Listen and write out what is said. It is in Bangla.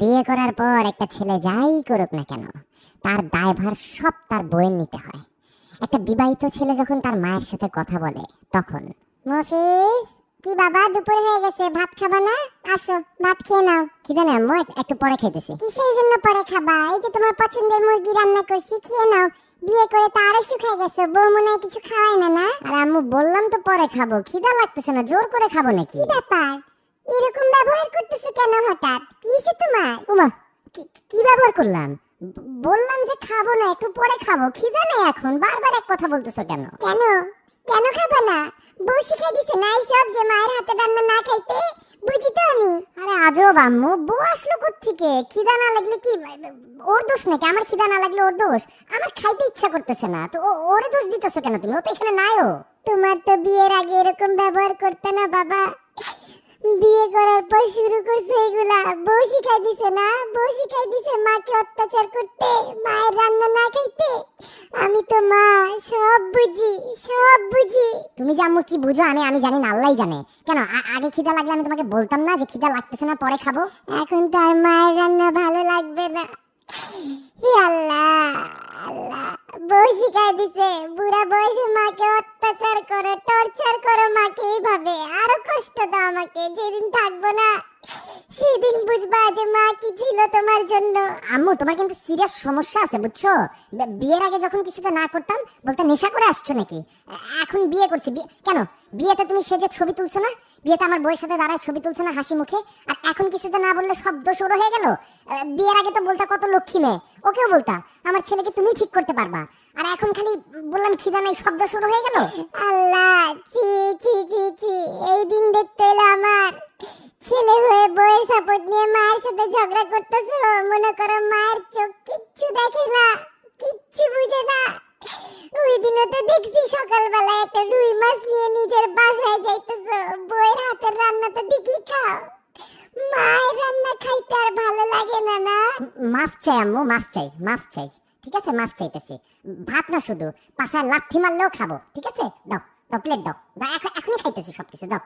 বিয়ে করার পর একটা ছেলে যাই করুক না কেন, তার দায়ভার সব তার বউয়ের নিতে হয়। একটা বিবাহিত ছেলে যখন তার মায়ের সাথে কথা বলে তখন, মফিজ, কি বাবা, দুপুর হয়ে গেছে, ভাত খাবা না? আসো, ভাত খেয়ে নাও। খিদে নেই আম্মু, একটু পরে খাইতেছি। কিসের জন্য পরে খাবা? এই যে তোমার পছন্দের মুরগি রান্না করছি, খেয়ে নাও। বিয়ে করে তো আরো শুকায় গেছে, বউ মনে হয় কিছু খাওয়ায় না। না আর আম্মু, বললাম তো পরে খাবো, খিদা লাগতেছে না, জোর করে খাবো নাকি? কি ব্যাপার, এরকম ব্যবহার করতেছো কেন হঠাৎ? কি হইছে তোমার? ওমা, কি ব্যবহার করলাম? বললাম যে খাবো না, একটু পরে খাবো, খিদা নেই এখন, বারবার এক কথা বলতেছো কেন? কেন কেন খাবে না? বউ শিখাই দিছে না এইসব, যে মায়ের হাতে রান্না না খাইতে? বুঝি তো আমি। আরে আজব আম্মু, বউ আসলো কোত্থেকে? খিদা না লাগলে কি ওর দোষ নাকি? আমার খিদা না লাগলে ওর দোষ? আমার খাইতে ইচ্ছা করতেছে না তো ওরে দোষ দিতেছো কেন তুমি? ও তো এখানে নাইও। তোমার তো বিয়ের আগে এরকম ব্যবহার করতে না বাবা, বিয়ে করার পর শুরু করছে এগুলা। বউ শিখাই দিছে না? বউ শিখাই দিছে মাকে অত্যাচার করতে, মায়ের রান্না না খাইতে। আমি তো মা, সব বুঝি, সব বুঝি। তুমি যে আম্মু কি বুঝো আমি জানি না, আল্লাহই জানে। কেন আগে খিদা লাগলে আমি তোমাকে বলতাম না যে খিদা লাগতেছে না, পরে খাবো? এখন তার মায়ের রান্না ভালো লাগবে না। হে আল্লাহ, আল্লাহ, বউ শিখাই দিছে বুড়া বয়সে মাকে অত্যাচার করো, টর্চার করো মাকে এইভাবে, আরো কষ্ট দাও আমাকে। যেদিন থাকবো না সেদিন বুঝবা যে মা কি ছিল তোমার জন্য। আম্মু, তোমার কিন্তু সিরিয়াস সমস্যা আছে বুঝছো? বিয়ের আগে যখন কিছুতে না করতাম বলতে নেশা করে আসছো নাকি? এখন বিয়ে করছি, কেন বিয়েতে তুমি সেজে ছবি তুলছো না? বিয়েতে আমার বউয়ের সাথে দাঁড়ায় ছবি তুলছো না হাসি মুখে? আর এখন কিছুতে না বললে সব দোষ ওর হয়ে গেল? বিয়ের আগে তো বলতা কত লক্ষ্মী মেয়ে, ওকেও বলতা আমার ছেলেকে তুমি ঠিক করতে পারবা, আর এখন খালি বললাম খিদা নাই, সব দোষ ওর হয়ে গেল। আল্লাহ, ছি ছি ছি ছি, এই দিন দেখতে এলো আমার। ছেলে হয়ে বউয়ের সাপোর্ট নিয়ে মায়ের সাথে ঝগড়া করতেছো, মনে করো মায়ের চোখ কিচ্ছু দেখে না, কিচ্ছু বুঝে না। ওই দিনও তো দেখছি সকালবেলা একটা রুই মাছ নিয়ে নিজের বাসায় যাইতেছো, বউয়ের হাতের রান্না তো ঠিকই খাও, মায়ের রান্না খাইতে আর ভালো লাগে না। না, মাফ চাই আম্মু, মাফ চাই, মাফ চাই। ঠিক আছে, মাফ চাইতেছি। ভাত না, শুধু পাছায় লাথি মারলেও খাবো। ঠিক আছে, দাও দাও, প্লেট দাও, এখনই খাইতেছি সবকিছু, দাও।